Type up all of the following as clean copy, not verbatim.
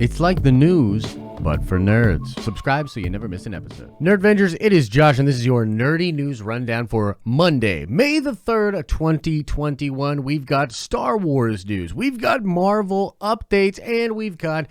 It's like the news, but for nerds. Subscribe so you never miss an episode. Nerdvengers, it is Josh, and this is your nerdy news rundown for Monday, May the 3rd, 2021. We've got Star Wars news, we've got Marvel updates, and we've got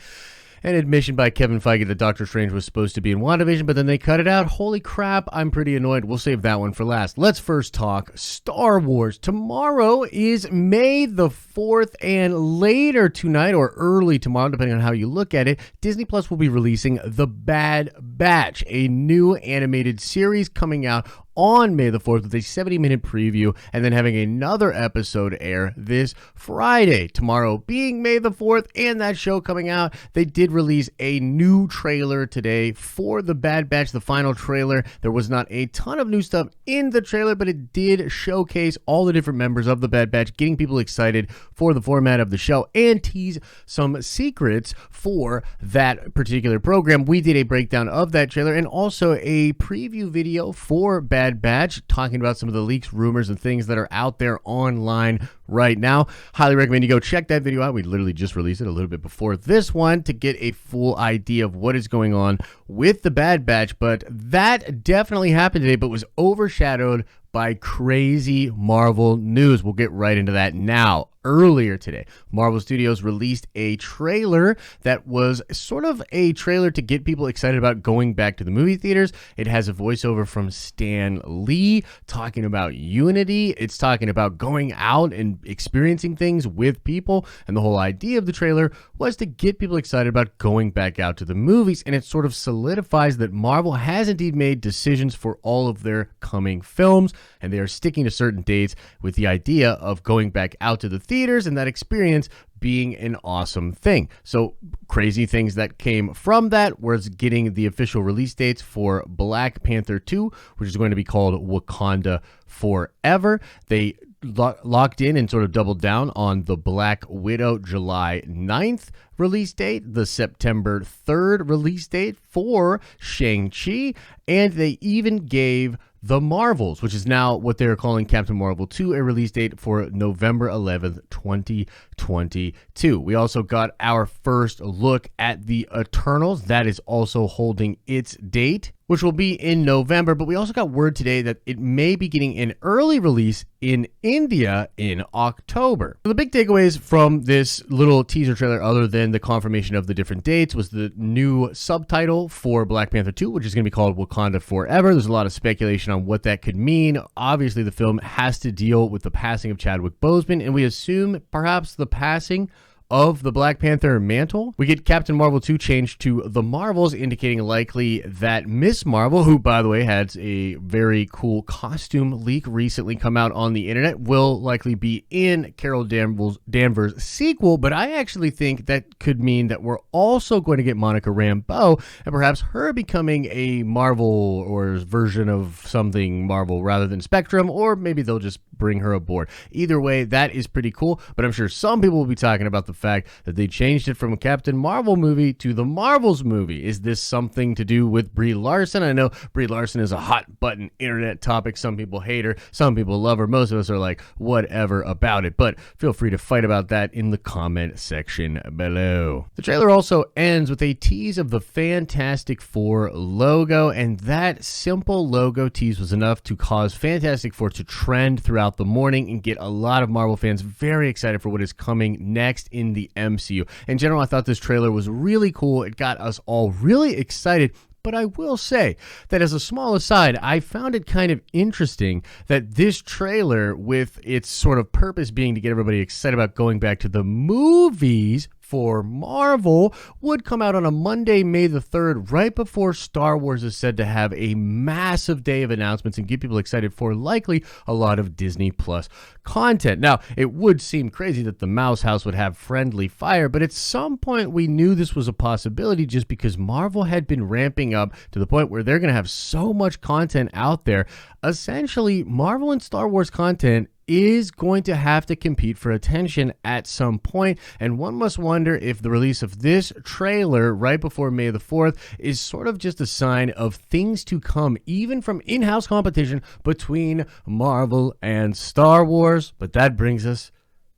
an admission by Kevin Feige that Doctor Strange was supposed to be in WandaVision, but then they cut it out. Holy crap, I'm pretty annoyed. We'll save that one for last. Let's first talk Star Wars. Tomorrow is May the 4th, and later tonight, or early tomorrow, depending on how you look at it, Disney Plus will be releasing The Bad Batch, a new animated series coming out on May the 4th with a 70-minute preview, and then having another episode air this Friday. Tomorrow being May the 4th and that show coming out, they did release a new trailer today for The Bad Batch, the final trailer. There was not a ton of new stuff in the trailer, but it did showcase all the different members of The Bad Batch, getting people excited for the format of the show and tease some secrets for that particular program. We did a breakdown of that trailer and also a preview video for Bad Batch, talking about some of the leaks, rumors, and things that are out there online right now. Highly recommend you go check that video out. We literally just released it a little bit before this one to get a full idea of what is going on with the Bad Batch, but that definitely happened today, but was overshadowed by crazy Marvel news. We'll get right into that now. Earlier today, Marvel Studios released a trailer that was sort of a trailer to get people excited about going back to the movie theaters. It has a voiceover from Stan Lee talking about unity. It's talking about going out and experiencing things with people. And the whole idea of the trailer was to get people excited about going back out to the movies. And it sort of solidifies that Marvel has indeed made decisions for all of their coming films, and they are sticking to certain dates with the idea of going back out to the theaters and that experience being an awesome thing. So crazy things that came from that was getting the official release dates for Black Panther 2, which is going to be called Wakanda Forever. They locked in and sort of doubled down on the Black Widow July 9th release date, the September 3rd release date for Shang-Chi, and they even gave The Marvels, which is now what they're calling Captain Marvel 2, a release date for November 11th, 2022. We also got our first look at the Eternals. That is also holding its date, which will be in November, but we also got word today that it may be getting an early release in India in October. So the big takeaways from this little teaser trailer, other than the confirmation of the different dates, was the new subtitle for Black Panther 2, which is going to be called Wakanda Forever. There's a lot of speculation on what that could mean. Obviously, the film has to deal with the passing of Chadwick Boseman, and we assume perhaps the passing of the Black Panther mantle. We get Captain Marvel 2 changed to The Marvels, indicating likely that Miss Marvel, who by the way had a very cool costume leak recently come out on the internet, will likely be in Carol Danvers' sequel, but I actually think that could mean that we're also going to get Monica Rambeau, and perhaps her becoming a Marvel or version of something Marvel rather than Spectrum, or maybe they'll just bring her aboard. Either way, that is pretty cool, but I'm sure some people will be talking about the fact that they changed it from a Captain Marvel movie to the Marvels movie. Is this something to do with Brie Larson? I know Brie Larson is a hot button internet topic. Some people hate her, some people love her. Most of us are like, whatever about it, but feel free to fight about that in the comment section below. The trailer also ends with a tease of the Fantastic Four logo, and that simple logo tease was enough to cause Fantastic Four to trend throughout the morning and get a lot of Marvel fans very excited for what is coming next in the MCU. In general, I thought this trailer was really cool. It got us all really excited. But I will say that as a small aside, I found it kind of interesting that this trailer, with its sort of purpose being to get everybody excited about going back to the movies for Marvel, would come out on a Monday, May the 3rd, right before Star Wars is said to have a massive day of announcements and get people excited for likely a lot of Disney Plus content. Now, it would seem crazy that the Mouse House would have friendly fire, but at some point we knew this was a possibility just because Marvel had been ramping up to the point where they're going to have so much content out there. Essentially, Marvel and Star Wars content is going to have to compete for attention at some point, and one must wonder if the release of this trailer right before May the 4th is sort of just a sign of things to come, even from in-house competition between Marvel and Star Wars. But that brings us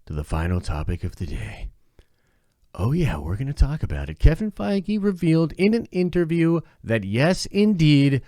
to the final topic of the day. Oh yeah, we're going to talk about it. Kevin Feige revealed in an interview that yes, indeed,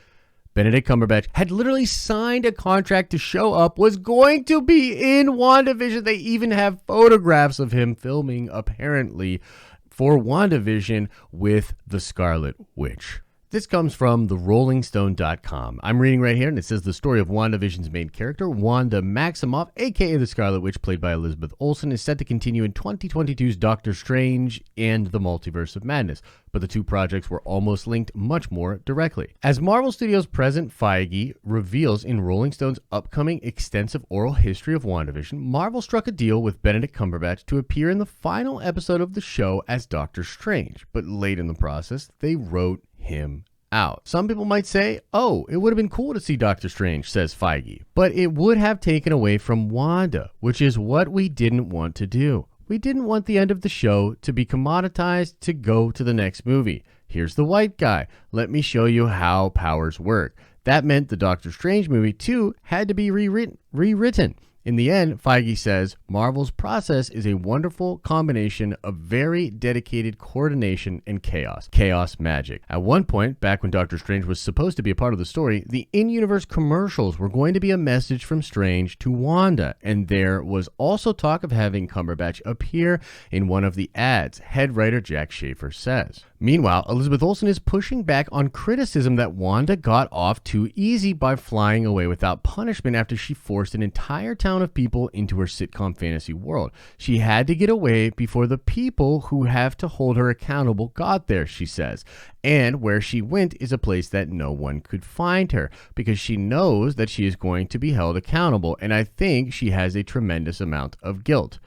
Benedict Cumberbatch had literally signed a contract to show up, was going to be in WandaVision. They even have photographs of him filming, apparently, for WandaVision with the Scarlet Witch. This comes from the RollingStone.com. I'm reading right here, and it says the story of WandaVision's main character, Wanda Maximoff, aka the Scarlet Witch, played by Elizabeth Olsen, is set to continue in 2022's Doctor Strange and the Multiverse of Madness. But the two projects were almost linked much more directly. As Marvel Studios president Feige reveals in Rolling Stone's upcoming extensive oral history of WandaVision, Marvel struck a deal with Benedict Cumberbatch to appear in the final episode of the show as Doctor Strange. But late in the process, they wrote him out. Some people might say, oh, it would have been cool to see Doctor Strange, says Feige, but it would have taken away from Wanda, which is what we didn't want to do. We didn't want the end of the show to be commoditized to go to the next movie. Here's the white guy. Let me show you how powers work. That meant the Doctor Strange movie, too, had to be rewritten. In the end, Feige says, Marvel's process is a wonderful combination of very dedicated coordination and chaos. Chaos magic. At one point, back when Doctor Strange was supposed to be a part of the story, the in-universe commercials were going to be a message from Strange to Wanda, and there was also talk of having Cumberbatch appear in one of the ads, head writer Jack Schaefer says. Meanwhile, Elizabeth Olsen is pushing back on criticism that Wanda got off too easy by flying away without punishment after she forced an entire town of people into her sitcom fantasy world. She had to get away before the people who have to hold her accountable got there, she says. And where she went is a place that no one could find her because she knows that she is going to be held accountable. And I think she has a tremendous amount of guilt.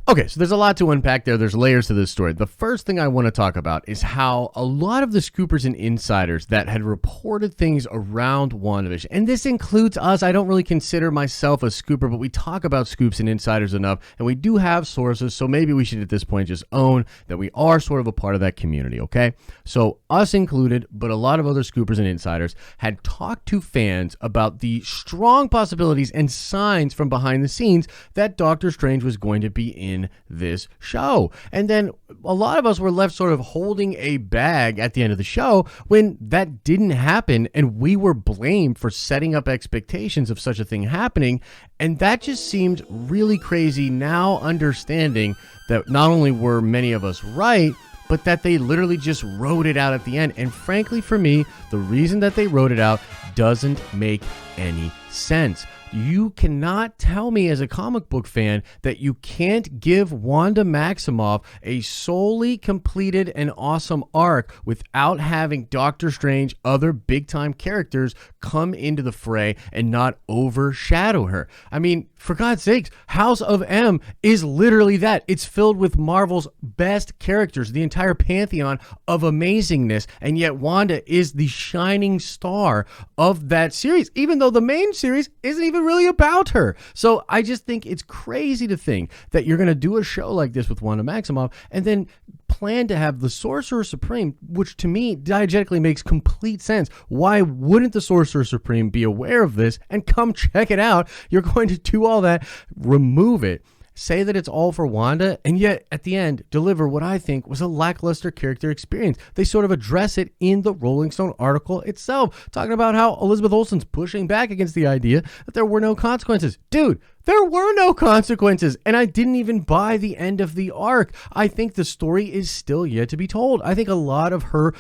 Okay, so there's a lot to unpack there. There's layers to this story. The first thing I want to talk about is how a lot of the scoopers and insiders that had reported things around WandaVision, and this includes us. I don't really consider myself a scooper, but we talk about scoops and insiders enough, and we do have sources, so maybe we should at this point just own that we are sort of a part of that community, okay? So us included, but a lot of other scoopers and insiders had talked to fans about the strong possibilities and signs from behind the scenes that Doctor Strange was going to be in this show. And then a lot of us were left sort of holding a bag at the end of the show when that didn't happen, and we were blamed for setting up expectations of such a thing happening. And that just seemed really crazy now, understanding that not only were many of us right, but that they literally just wrote it out at the end. And frankly, for me, the reason that they wrote it out doesn't make any sense. You cannot tell me as a comic book fan that you can't give Wanda Maximoff a solely completed and awesome arc without having Doctor Strange, other big-time characters come into the fray and not overshadow her. I mean, for God's sakes, House of M is literally that. It's filled with Marvel's best characters, the entire pantheon of amazingness, and yet Wanda is the shining star of that series, even though the main series isn't even really about her. So I just think it's crazy to think that you're going to do a show like this with Wanda Maximoff and then plan to have the Sorcerer Supreme, which to me diegetically makes complete sense. Why wouldn't the Sorcerer Supreme be aware of this and come check it out? You're going to do all that, remove it, say that it's all for Wanda, and yet at the end deliver what I think was a lackluster character experience. They sort of address it in the Rolling Stone article itself, talking about how Elizabeth Olsen's pushing back against the idea that there were no consequences. Dude, there were no consequences, and I didn't even buy the end of the arc. I think the story is still yet to be told. I think a lot of her,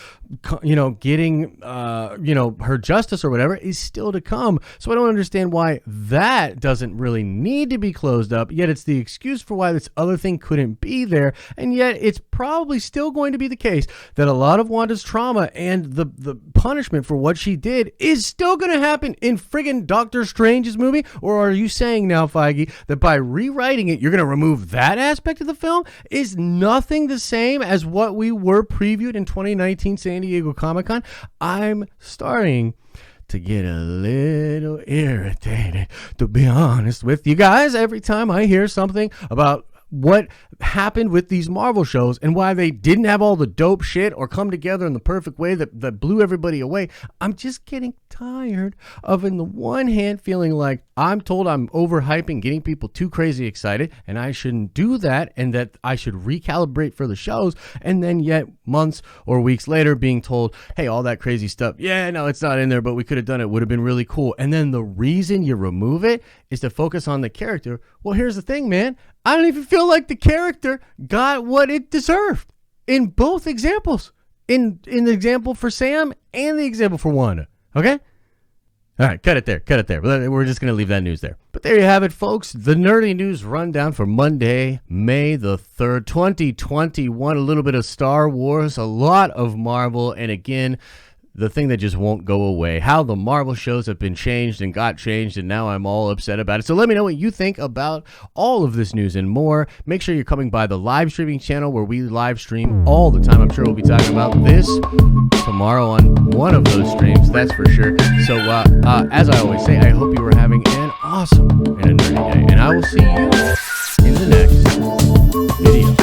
getting, her justice or whatever is still to come. So I don't understand why that doesn't really need to be closed up, yet it's the excuse for why this other thing couldn't be there, and yet it's probably still going to be the case that a lot of Wanda's trauma and the punishment for what she did is still going to happen in friggin' Doctor Strange's movie. Or are you saying now, Feige, that by rewriting it, you're going to remove that aspect of the film? Is nothing the same as what we were previewed in 2019 San Diego Comic-Con? I'm starting to get a little irritated, to be honest with you guys. Every time I hear something about what happened with these Marvel shows and why they didn't have all the dope shit or come together in the perfect way that blew everybody away. I'm just getting tired of, in the one hand, feeling like I'm told I'm overhyping, getting people too crazy excited, and I shouldn't do that, and that I should recalibrate for the shows, and then yet months or weeks later being told, hey, all that crazy stuff, yeah, no, it's not in there, but we could have done it, would have been really cool. And then the reason you remove it is to focus on the character. Well, here's the thing, man. I don't even feel like the character got what it deserved in both examples. In the example for Sam and the example for Wanda. Okay? All right, cut it there. We're just going to leave that news there. But there you have it, folks. The Nerdy News Rundown for Monday, May the 3rd, 2021. A little bit of Star Wars, a lot of Marvel, and again, the thing that just won't go away. How the Marvel shows have been changed and got changed, and now I'm all upset about it. So let me know what you think about all of this news and more. Make sure you're coming by the live streaming channel where we live stream all the time. I'm sure we'll be talking about this tomorrow on one of those streams, that's for sure. So as I always say, I hope you are having an awesome and a nerdy day, and I will see you in the next video.